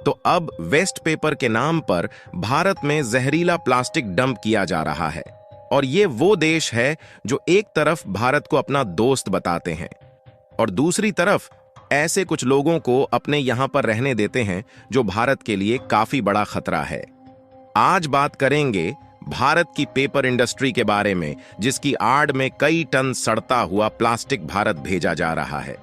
तो अब waste paper के नाम पर भारत में जहरीला प्लास्टिक डंप किया जा रहा है। और ये वो देश है जो एक तरफ भारत को अपना दोस्त बताते हैं और दूसरी तरफ ऐसे कुछ लोगों को अपने यहां पर रहने देते हैं जो भारत के लिए काफी बड़ा खतरा है। आज बात करेंगे भारत की पेपर इंडस्ट्री के बारे में, जिसकी आड़ में कई टन सड़ता हुआ प्लास्टिक भारत भेजा जा रहा है।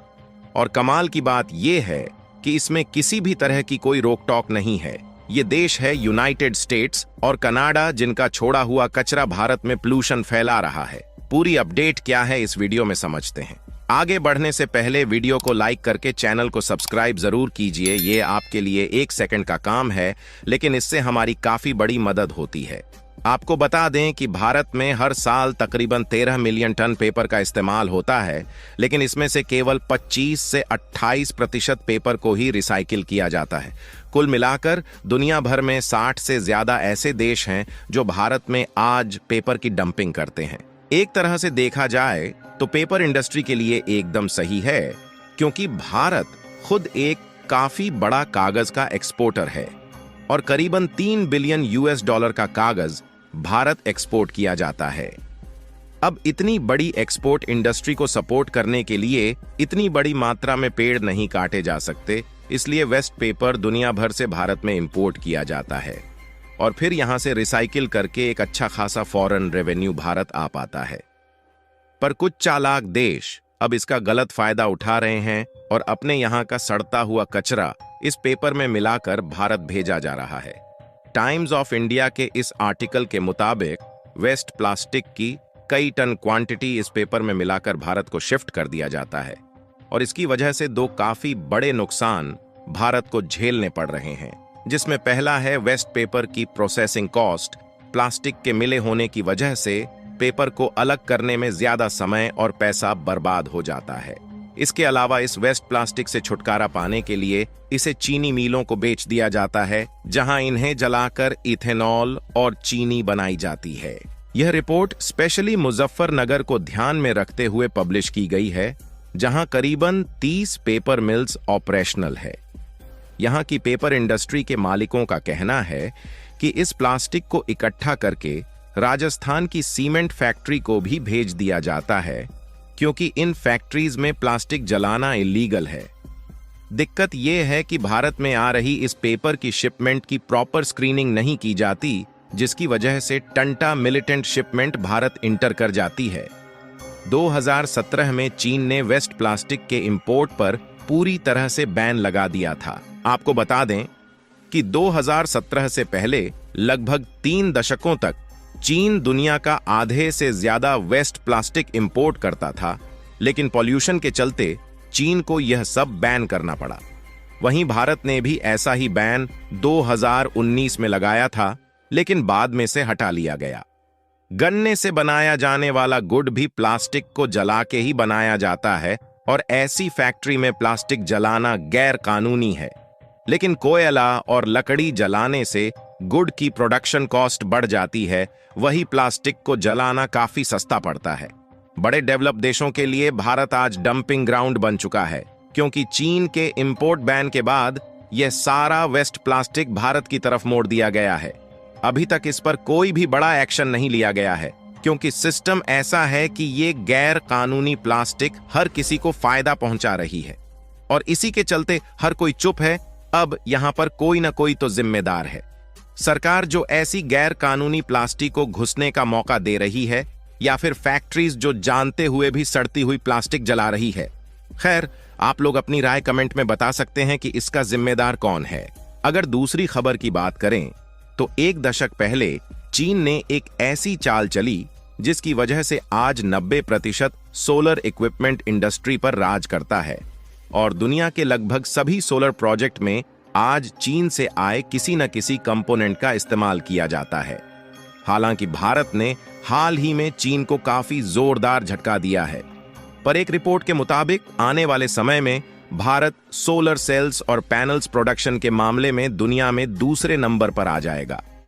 और कमाल की बात यह है कि इसमें किसी भी तरह की कोई रोक टोक नहीं है। ये देश है यूनाइटेड स्टेट्स और कनाडा, जिनका छोड़ा हुआ कचरा भारत में पोल्यूशन फैला रहा है। पूरी अपडेट क्या है इस वीडियो में समझते हैं। आगे बढ़ने से पहले वीडियो को लाइक करके चैनल को सब्सक्राइब जरूर कीजिए। ये आपके लिए 1 सेकंड का काम है, लेकिन इससे हमारी काफी बड़ी मदद होती है। आपको बता दें कि भारत में हर साल तकरीबन 13 मिलियन टन पेपर का इस्तेमाल होता है, लेकिन इसमें से केवल 25 से 28% पेपर को ही रिसाइकिल किया जाता है। कुल मिलाकर दुनिया भर में 60 से ज्यादा ऐसे देश हैं जो भारत में आज पेपर की डंपिंग करते हैं। एक तरह से देखा जाए तो पेपर इंडस्ट्री के लिए एकदम सही है, क्योंकि भारत खुद एक काफी बड़ा कागज का एक्सपोर्टर है और करीबन 3 बिलियन US$ का कागज भारत एक्सपोर्ट किया जाता है। अब इतनी बड़ी एक्सपोर्ट इंडस्ट्री को सपोर्ट करने के लिए इतनी बड़ी मात्रा में पेड़ नहीं काटे जा सकते, इसलिए वेस्ट पेपर दुनिया भर से भारत में इंपोर्ट किया जाता है और फिर यहां से रिसाइकिल करके एक अच्छा खासा फॉरेन रेवेन्यू भारत आ पाता है। पर कुछ चालाक देश अब इसका गलत फायदा उठा रहे हैं और अपने यहां का सड़ता हुआ कचरा इस पेपर में मिलाकर भारत भेजा जा रहा है। टाइम्स ऑफ इंडिया के इस आर्टिकल के मुताबिक वेस्ट प्लास्टिक की कई टन क्वांटिटी इस पेपर में मिलाकर भारत को शिफ्ट कर दिया जाता है और इसकी वजह से 2 काफी बड़े नुकसान भारत को झेलने पड़ रहे हैं, जिसमें पहला है वेस्ट पेपर की प्रोसेसिंग कॉस्ट। प्लास्टिक के मिले होने की वजह से पेपर को अलग करने में ज्यादा समय और पैसा बर्बाद हो जाता है। इसके अलावा इस वेस्ट प्लास्टिक से छुटकारा पाने के लिए इसे चीनी मिलों को बेच दिया जाता है, जहां इन्हें जलाकर इथेनॉल और चीनी बनाई जाती है। यह रिपोर्ट स्पेशली मुजफ्फरनगर को ध्यान में रखते हुए पब्लिश की गई है, जहां करीबन 30 पेपर मिल्स ऑपरेशनल है। यहां की पेपर इंडस्ट्री के मालिकों का कहना है कि इस प्लास्टिक को इकट्ठा करके राजस्थान की सीमेंट फैक्ट्री को भी भेज दिया जाता है, क्योंकि इन फैक्ट्रीज में प्लास्टिक जलाना इलीगल है। दिक्कत यह है कि भारत में आ रही इस पेपर की शिपमेंट की प्रॉपर स्क्रीनिंग नहीं की जाती, जिसकी वजह से टंटा मिलिटेंट शिपमेंट भारत इंटर कर जाती है। 2017 में चीन ने वेस्ट प्लास्टिक के इंपोर्ट पर पूरी तरह से बैन लगा दिया था। आपको बता दें कि 2017 से पहले लगभग 3 दशकों तक चीन दुनिया का आधे से ज्यादा वेस्ट प्लास्टिक इंपोर्ट करता था, लेकिन पॉल्यूशन के चलते चीन को यह सब बैन करना पड़ा। वहीं भारत ने भी ऐसा ही बैन 2019 में लगाया था, लेकिन बाद में से हटा लिया गया। गन्ने से बनाया जाने वाला गुड़ भी प्लास्टिक को जला के ही बनाया जाता है और ऐसी फैक्ट्री में प्लास्टिक जलाना गैर कानूनी है। लेकिन कोयला और लकड़ी जलाने से गुड़ की प्रोडक्शन कॉस्ट बढ़ जाती है, वही प्लास्टिक को जलाना काफी सस्ता पड़ता है। बड़े डेवलप देशों के लिए भारत आज डंपिंग ग्राउंड बन चुका है, क्योंकि चीन के इंपोर्ट बैन के बाद यह सारा वेस्ट प्लास्टिक भारत की तरफ मोड़ दिया गया है। अभी तक इस पर कोई भी बड़ा एक्शन नहीं लिया गया है, क्योंकि सिस्टम ऐसा है कि ये गैर कानूनी प्लास्टिक हर किसी को फायदा पहुंचा रही है और इसी के चलते हर कोई चुप है। अब यहां पर कोई ना कोई तो जिम्मेदार है। सरकार जो ऐसी गैर कानूनी प्लास्टिक को घुसने का मौका दे रही है, या फिर फैक्ट्रीज जो जानते हुए भी सड़ती हुई प्लास्टिक जला रही है। खैर, आप लोग अपनी राय कमेंट में बता सकते हैं कि इसका जिम्मेदार कौन है। अगर दूसरी खबर की बात करें तो 1 दशक पहले चीन ने एक ऐसी चाल चली जिसकी वजह से आज 90% सोलर इक्विपमेंट इंडस्ट्री पर राज करता है और दुनिया के लगभग सभी सोलर प्रोजेक्ट में आज चीन से आए किसी न किसी कंपोनेंट का इस्तेमाल किया जाता है। हालांकि भारत ने हाल ही में चीन को काफी जोरदार झटका दिया है, पर एक रिपोर्ट के मुताबिक आने वाले समय में भारत सोलर सेल्स और पैनल्स प्रोडक्शन के मामले में दुनिया में दूसरे नंबर पर आ जाएगा।